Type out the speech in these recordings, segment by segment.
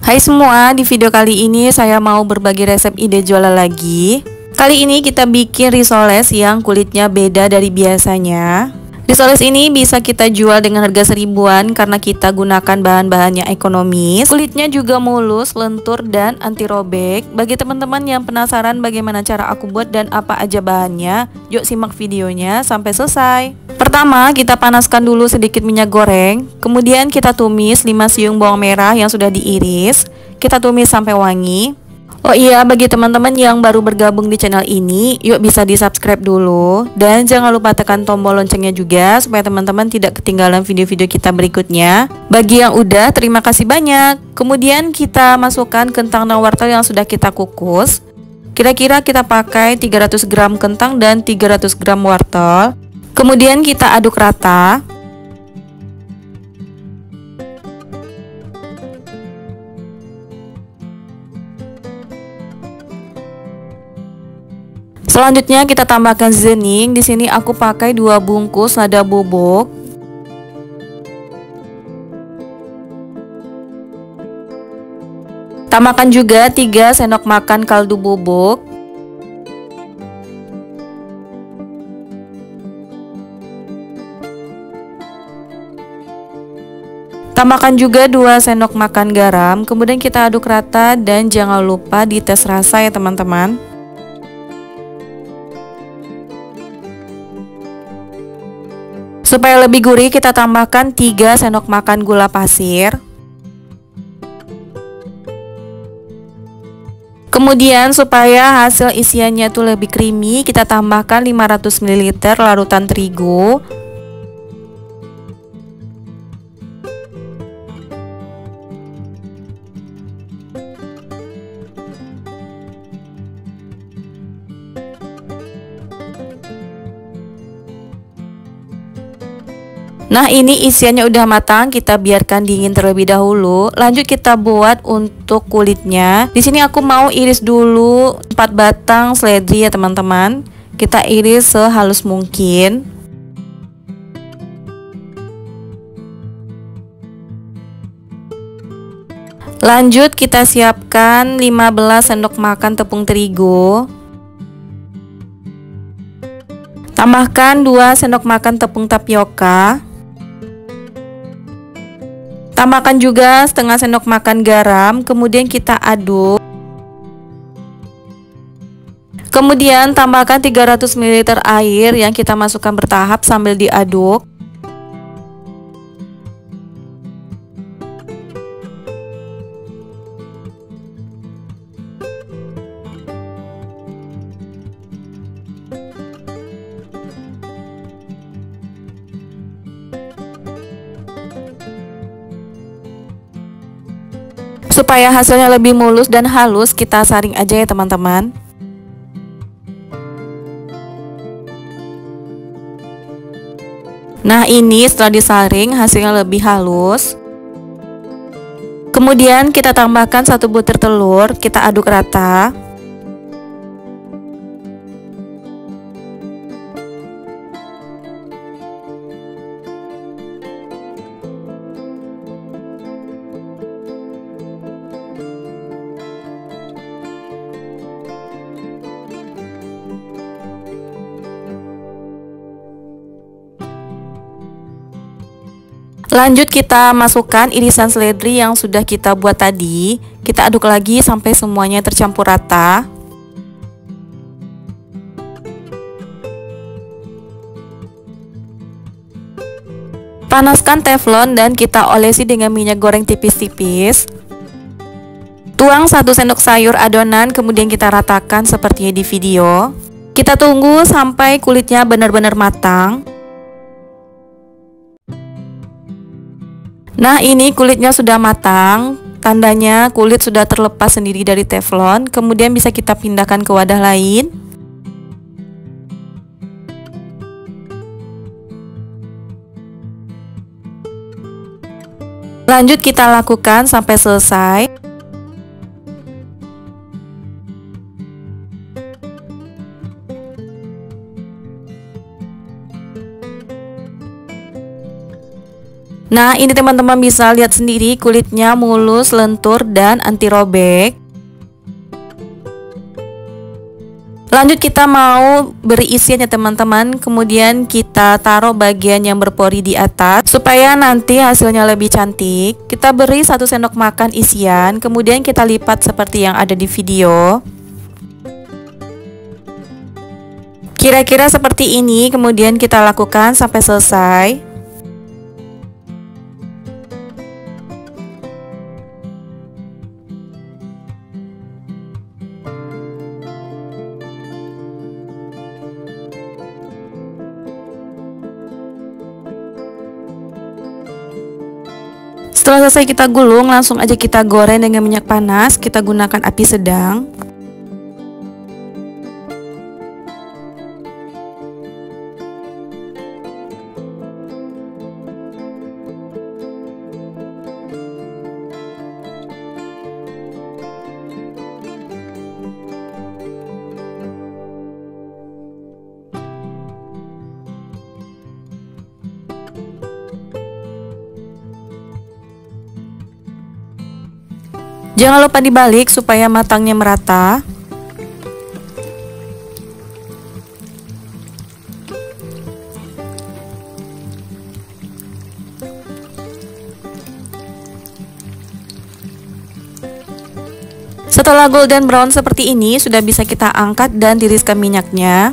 Hai semua, di video kali ini saya mau berbagi resep ide jualan lagi. Kali ini kita bikin risoles yang kulitnya beda dari biasanya. Risoles ini bisa kita jual dengan harga seribuan karena kita gunakan bahan-bahannya ekonomis. Kulitnya juga mulus, lentur, dan anti robek. Bagi teman-teman yang penasaran bagaimana cara aku buat dan apa aja bahannya, yuk simak videonya sampai selesai. Pertama, kita panaskan dulu sedikit minyak goreng. Kemudian kita tumis 5 siung bawang merah yang sudah diiris. Kita tumis sampai wangi. Oh iya, bagi teman-teman yang baru bergabung di channel ini, yuk bisa di subscribe dulu. Dan jangan lupa tekan tombol loncengnya juga, supaya teman-teman tidak ketinggalan video-video kita berikutnya. Bagi yang udah, terima kasih banyak. Kemudian kita masukkan kentang dan wortel yang sudah kita kukus. Kira-kira kita pakai 300 gram kentang dan 300 gram wortel. Kemudian kita aduk rata. Selanjutnya kita tambahkan seasoning. Di sini aku pakai 2 bungkus lada bubuk. Tambahkan juga 3 sendok makan kaldu bubuk. Tambahkan juga 2 sendok makan garam. Kemudian kita aduk rata dan jangan lupa dites rasa ya teman-teman. Supaya lebih gurih, kita tambahkan 3 sendok makan gula pasir. Kemudian supaya hasil isiannya itu lebih creamy, kita tambahkan 500 ml larutan terigu. Nah, ini isiannya udah matang, kita biarkan dingin terlebih dahulu. Lanjut kita buat untuk kulitnya. Di sini aku mau iris dulu 4 batang seledri ya teman-teman. Kita iris sehalus mungkin. Lanjut kita siapkan 15 sendok makan tepung terigu. Tambahkan 2 sendok makan tepung tapioka. Tambahkan juga setengah sendok makan garam, kemudian kita aduk. Kemudian tambahkan 300 ml air yang kita masukkan bertahap sambil diaduk. Supaya hasilnya lebih mulus dan halus, kita saring aja ya teman-teman. Nah, ini setelah disaring hasilnya lebih halus. Kemudian kita tambahkan 1 butir telur, kita aduk rata. Lanjut kita masukkan irisan seledri yang sudah kita buat tadi. Kita aduk lagi sampai semuanya tercampur rata. Panaskan teflon dan kita olesi dengan minyak goreng tipis-tipis. Tuang 1 sendok sayur adonan, kemudian kita ratakan seperti di video. Kita tunggu sampai kulitnya benar-benar matang. Nah, ini kulitnya sudah matang, tandanya kulit sudah terlepas sendiri dari teflon. Kemudian bisa kita pindahkan ke wadah lain. Lanjut kita lakukan sampai selesai. Nah, ini teman-teman bisa lihat sendiri kulitnya mulus, lentur, dan anti robek. Lanjut kita mau beri isian ya teman-teman. Kemudian kita taruh bagian yang berpori di atas supaya nanti hasilnya lebih cantik. Kita beri 1 sendok makan isian, kemudian kita lipat seperti yang ada di video. Kira-kira seperti ini, kemudian kita lakukan sampai selesai. Setelah selesai kita gulung, langsung aja kita goreng dengan minyak panas. Kita gunakan api sedang. Jangan lupa dibalik supaya matangnya merata. Setelah golden brown seperti ini, sudah bisa kita angkat dan tiriskan minyaknya.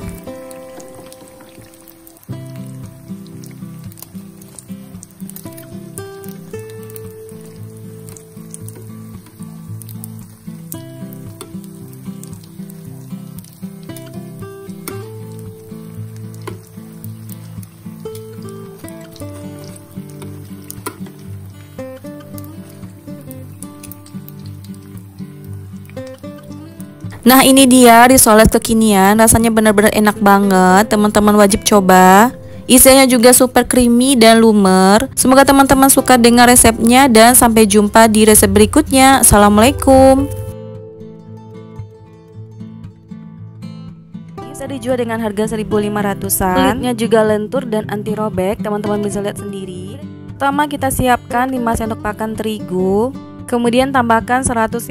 Nah, ini dia risoles kekinian, rasanya benar-benar enak banget, teman-teman wajib coba. Isinya juga super creamy dan lumer. Semoga teman-teman suka dengan resepnya dan sampai jumpa di resep berikutnya. Assalamualaikum. Bisa dijual dengan harga 1.500-an. Kulitnya juga lentur dan anti robek, teman-teman bisa lihat sendiri. Pertama kita siapkan 5 sendok makan terigu. Kemudian tambahkan 150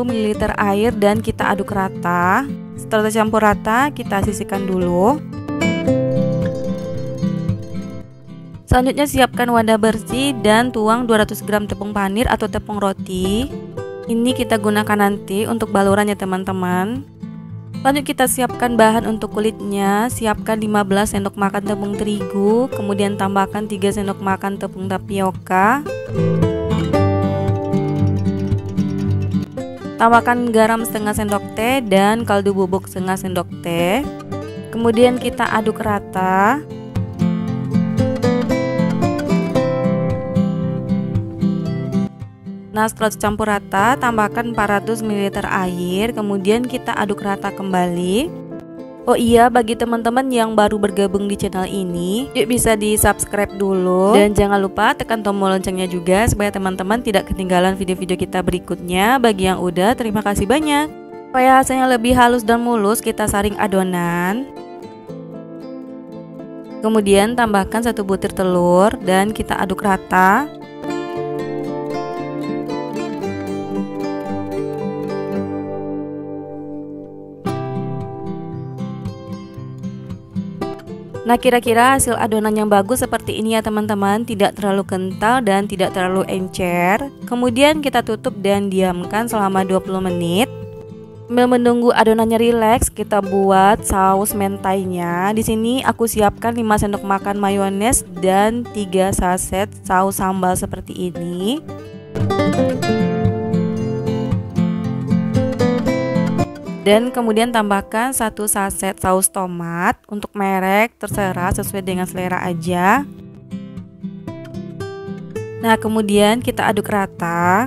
ml air dan kita aduk rata. Setelah tercampur rata, kita sisihkan dulu. Selanjutnya siapkan wadah bersih dan tuang 200 gram tepung panir atau tepung roti. Ini kita gunakan nanti untuk baluran ya teman-teman. Lanjut kita siapkan bahan untuk kulitnya. Siapkan 15 sendok makan tepung terigu, kemudian tambahkan 3 sendok makan tepung tapioka. Tambahkan garam setengah sendok teh dan kaldu bubuk setengah sendok teh. Kemudian kita aduk rata. Nah, setelah campur rata, tambahkan 400 ml air. Kemudian kita aduk rata kembali. Oh iya, bagi teman-teman yang baru bergabung di channel ini, yuk bisa di subscribe dulu. Dan jangan lupa tekan tombol loncengnya juga supaya teman-teman tidak ketinggalan video-video kita berikutnya. Bagi yang udah, terima kasih banyak. Supaya hasilnya lebih halus dan mulus, kita saring adonan. Kemudian tambahkan 1 butir telur dan kita aduk rata. Nah, kira-kira hasil adonan yang bagus seperti ini ya teman-teman, tidak terlalu kental dan tidak terlalu encer. Kemudian kita tutup dan diamkan selama 20 menit. Sambil menunggu adonannya rileks, kita buat saus mentainya. Di sini aku siapkan 5 sendok makan mayones dan 3 saset saus sambal seperti ini. Dan kemudian tambahkan 1 saset saus tomat. Untuk merek terserah sesuai dengan selera aja. Nah, kemudian kita aduk rata.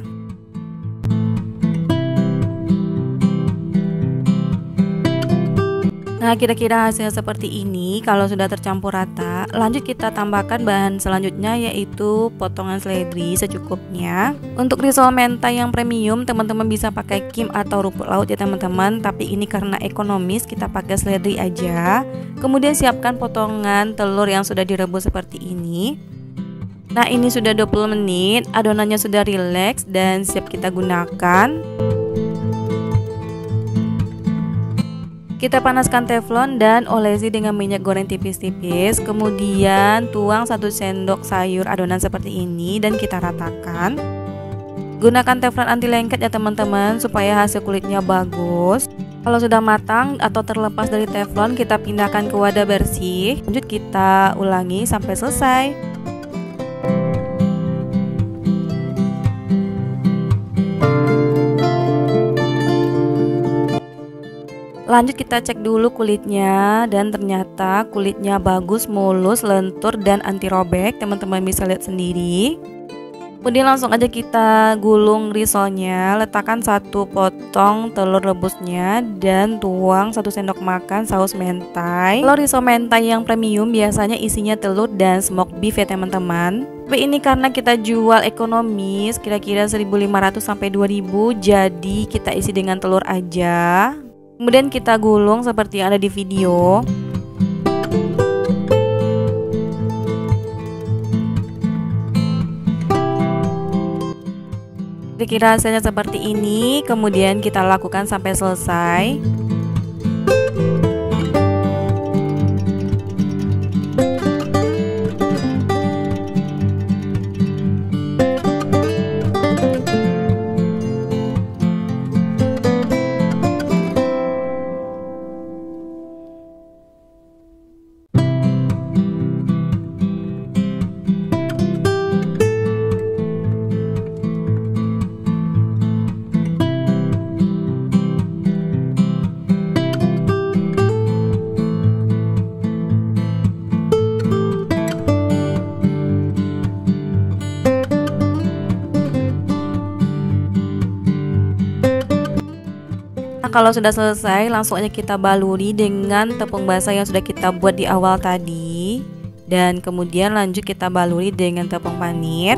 Nah, kira-kira hasil seperti ini. Kalau sudah tercampur rata, lanjut kita tambahkan bahan selanjutnya, yaitu potongan seledri secukupnya. Untuk risol mentai yang premium, teman-teman bisa pakai kim atau rumput laut ya teman-teman, tapi ini karena ekonomis kita pakai seledri aja. Kemudian siapkan potongan telur yang sudah direbus seperti ini. Nah, ini sudah 20 menit, adonannya sudah rileks dan siap kita gunakan. Kita panaskan teflon dan olesi dengan minyak goreng tipis-tipis. Kemudian tuang 1 sendok sayur adonan seperti ini dan kita ratakan. Gunakan teflon anti lengket ya teman-teman, supaya hasil kulitnya bagus. Kalau sudah matang atau terlepas dari teflon, kita pindahkan ke wadah bersih. Lanjut kita ulangi sampai selesai. Lanjut kita cek dulu kulitnya, dan ternyata kulitnya bagus, mulus, lentur, dan anti robek. Teman-teman bisa lihat sendiri. Kemudian langsung aja kita gulung risolnya. Letakkan 1 potong telur rebusnya dan tuang 1 sendok makan saus mentai. Kalau risol mentai yang premium biasanya isinya telur dan smoked beef ya teman-teman. Tapi ini karena kita jual ekonomis, kira-kira 1.500 sampai 2.000, jadi kita isi dengan telur aja. Kemudian kita gulung seperti yang ada di video. Kira-kira hasilnya seperti ini. Kemudian kita lakukan sampai selesai. Kalau sudah selesai, langsung aja kita baluri dengan tepung basah yang sudah kita buat di awal tadi. Dan kemudian lanjut kita baluri dengan tepung panir.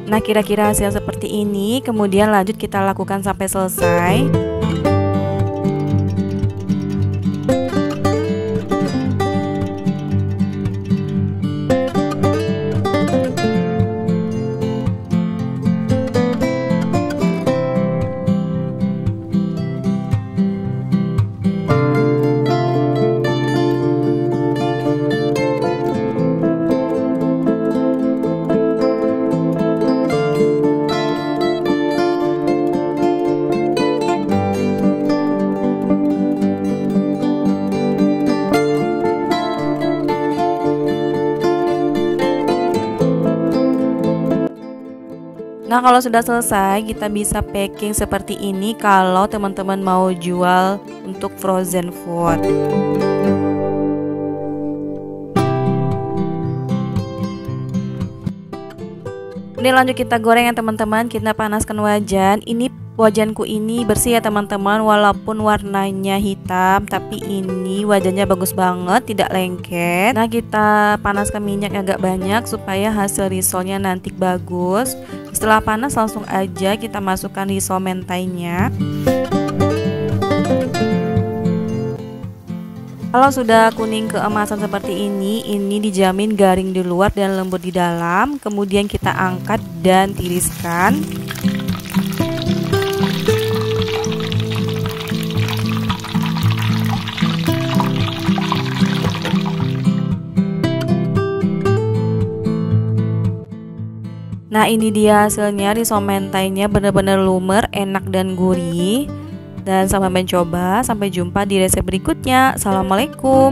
Nah, kira-kira hasil seperti ini. Kemudian lanjut kita lakukan sampai selesai. Nah, kalau sudah selesai, kita bisa packing seperti ini kalau teman-teman mau jual untuk frozen food. Ini lanjut kita goreng ya teman-teman. Kita panaskan wajan. Ini wajanku ini bersih ya teman-teman, walaupun warnanya hitam, tapi ini wajannya bagus banget, tidak lengket. Nah, kita panaskan minyak agak banyak supaya hasil risolnya nanti bagus. Setelah panas langsung aja kita masukkan risol mentainya. Kalau sudah kuning keemasan seperti ini dijamin garing di luar dan lembut di dalam. Kemudian kita angkat dan tiriskan. Nah, ini dia hasilnya, risol mentainya benar-benar lumer, enak dan gurih. Dan selamat mencoba, sampai jumpa di resep berikutnya. Assalamualaikum.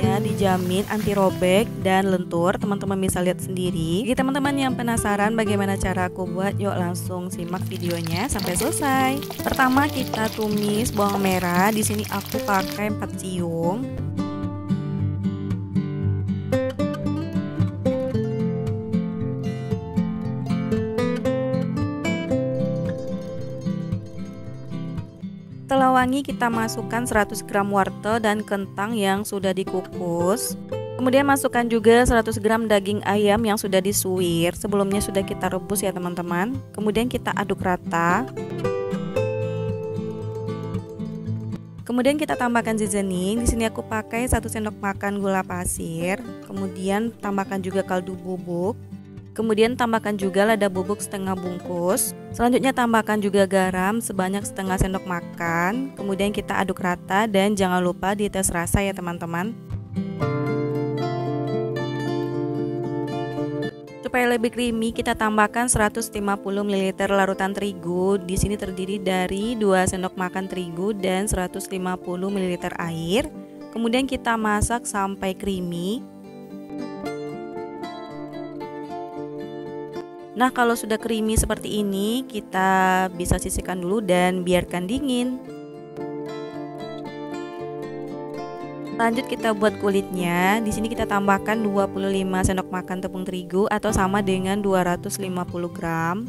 Ya, dijamin anti robek dan lentur, teman-teman bisa lihat sendiri. Bagi teman-teman yang penasaran bagaimana cara aku buat, yuk langsung simak videonya sampai selesai. Pertama kita tumis bawang merah, di sini aku pakai 4 siung. Setelah wangi kita masukkan 100 gram wortel dan kentang yang sudah dikukus. Kemudian masukkan juga 100 gram daging ayam yang sudah disuir. Sebelumnya sudah kita rebus ya teman-teman. Kemudian kita aduk rata. Kemudian kita tambahkan seasoning. Di sini aku pakai 1 sendok makan gula pasir. Kemudian tambahkan juga kaldu bubuk. Kemudian tambahkan juga lada bubuk setengah bungkus. Selanjutnya tambahkan juga garam sebanyak setengah sendok makan. Kemudian kita aduk rata dan jangan lupa dites rasa ya teman-teman. Supaya lebih creamy, kita tambahkan 150 ml larutan terigu. Di sini terdiri dari 2 sendok makan terigu dan 150 ml air. Kemudian kita masak sampai creamy. Nah, kalau sudah creamy seperti ini, kita bisa sisihkan dulu dan biarkan dingin. Lanjut kita buat kulitnya. Di sini kita tambahkan 25 sendok makan tepung terigu atau sama dengan 250 gram.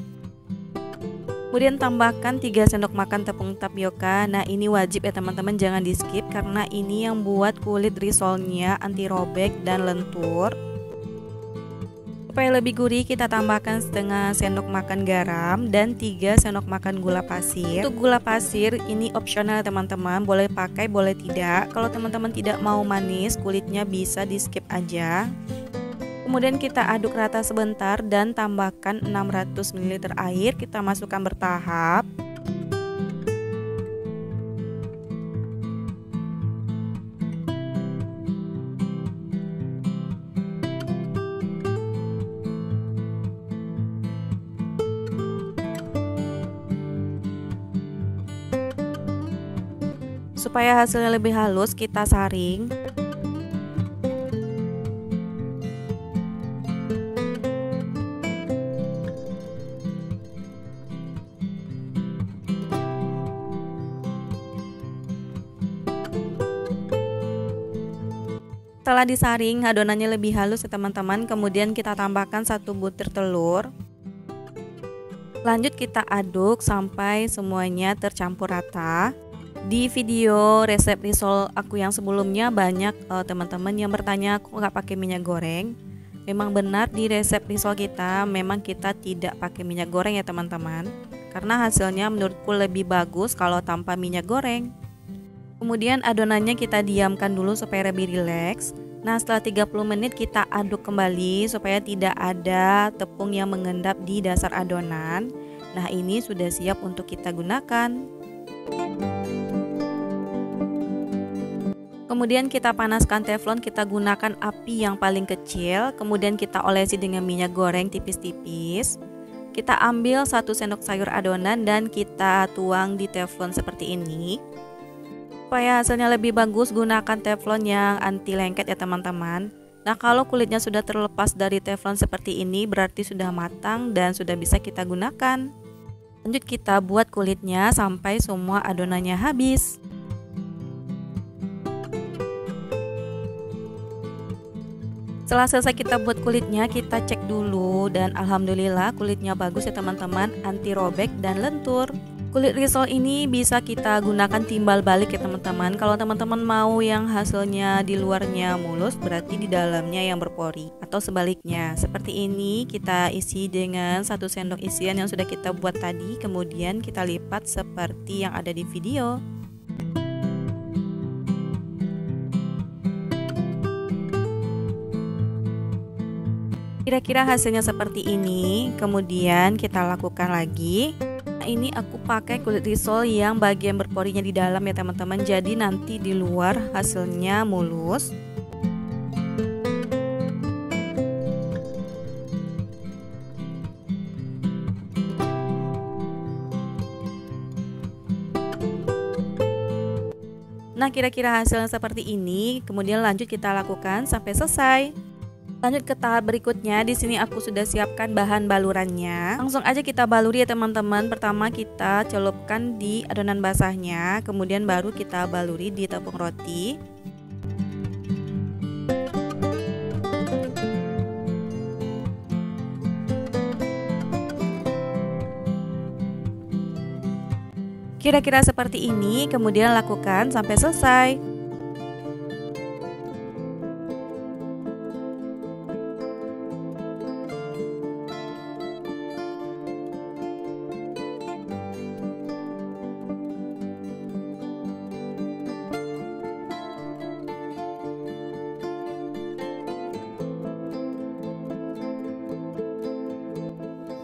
Kemudian tambahkan 3 sendok makan tepung tapioka. Nah, ini wajib ya teman-teman, jangan di skip karena ini yang buat kulit risolnya anti robek dan lentur. Supaya lebih gurih, kita tambahkan setengah sendok makan garam dan 3 sendok makan gula pasir. Untuk gula pasir ini opsional teman-teman, boleh pakai boleh tidak. Kalau teman-teman tidak mau manis, kulitnya bisa di skip aja. Kemudian kita aduk rata sebentar dan tambahkan 600 ml air, kita masukkan bertahap. Supaya hasilnya lebih halus, kita saring. Setelah disaring, adonannya lebih halus ya teman-teman. Kemudian kita tambahkan 1 butir telur. Lanjut kita aduk sampai semuanya tercampur rata. Di video resep risol aku yang sebelumnya banyak teman-teman yang bertanya kok nggak pakai minyak goreng. Memang benar di resep risol kita memang kita tidak pakai minyak goreng ya teman-teman. Karena hasilnya menurutku lebih bagus kalau tanpa minyak goreng. Kemudian adonannya kita diamkan dulu supaya lebih rileks. Nah, setelah 30 menit kita aduk kembali supaya tidak ada tepung yang mengendap di dasar adonan. Nah, ini sudah siap untuk kita gunakan. Kemudian kita panaskan teflon, kita gunakan api yang paling kecil. Kemudian kita olesi dengan minyak goreng tipis-tipis. Kita ambil 1 sendok sayur adonan dan kita tuang di teflon seperti ini. Supaya hasilnya lebih bagus, gunakan teflon yang anti lengket ya teman-teman. Nah, kalau kulitnya sudah terlepas dari teflon seperti ini berarti sudah matang dan sudah bisa kita gunakan. Lanjut kita buat kulitnya sampai semua adonannya habis. Setelah selesai kita buat kulitnya, kita cek dulu dan alhamdulillah kulitnya bagus ya teman-teman, anti robek dan lentur. Kulit risol ini bisa kita gunakan timbal balik ya teman-teman. Kalau teman-teman mau yang hasilnya di luarnya mulus, berarti di dalamnya yang berpori. Atau sebaliknya, seperti ini kita isi dengan 1 sendok isian yang sudah kita buat tadi. Kemudian kita lipat seperti yang ada di video. Kira-kira hasilnya seperti ini. Kemudian kita lakukan lagi. Nah, ini aku pakai kulit risol yang bagian berporinya di dalam ya teman-teman. Jadi nanti di luar hasilnya mulus. Nah, kira-kira hasilnya seperti ini. Kemudian lanjut kita lakukan sampai selesai. Lanjut ke tahap berikutnya. Di sini aku sudah siapkan bahan balurannya. Langsung aja kita baluri ya teman-teman. Pertama kita celupkan di adonan basahnya, kemudian baru kita baluri di tepung roti. Kira-kira seperti ini, kemudian lakukan sampai selesai.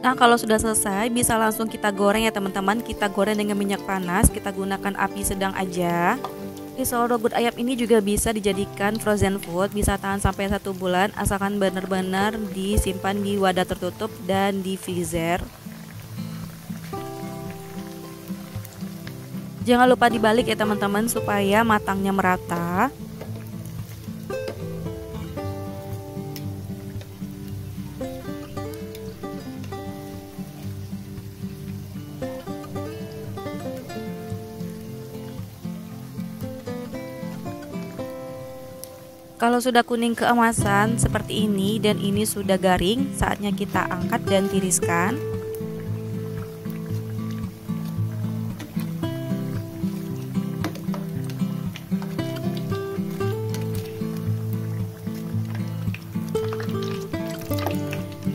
Nah, kalau sudah selesai bisa langsung kita goreng ya teman-teman. Kita goreng dengan minyak panas, kita gunakan api sedang aja. Risol rogut ayam ini juga bisa dijadikan frozen food, bisa tahan sampai 1 bulan asalkan benar-benar disimpan di wadah tertutup dan di freezer. Jangan lupa dibalik ya teman-teman supaya matangnya merata. Kalau sudah kuning keemasan seperti ini dan ini sudah garing, saatnya kita angkat dan tiriskan.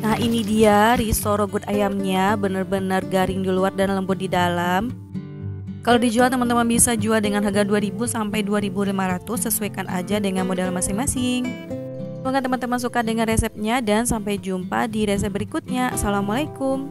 Nah, ini dia risol rogut ayamnya, benar-benar garing di luar dan lembut di dalam. Kalau dijual teman-teman bisa jual dengan harga 2.000 sampai 2.500, sesuaikan aja dengan modal masing-masing. Semoga teman-teman suka dengan resepnya dan sampai jumpa di resep berikutnya. Assalamualaikum.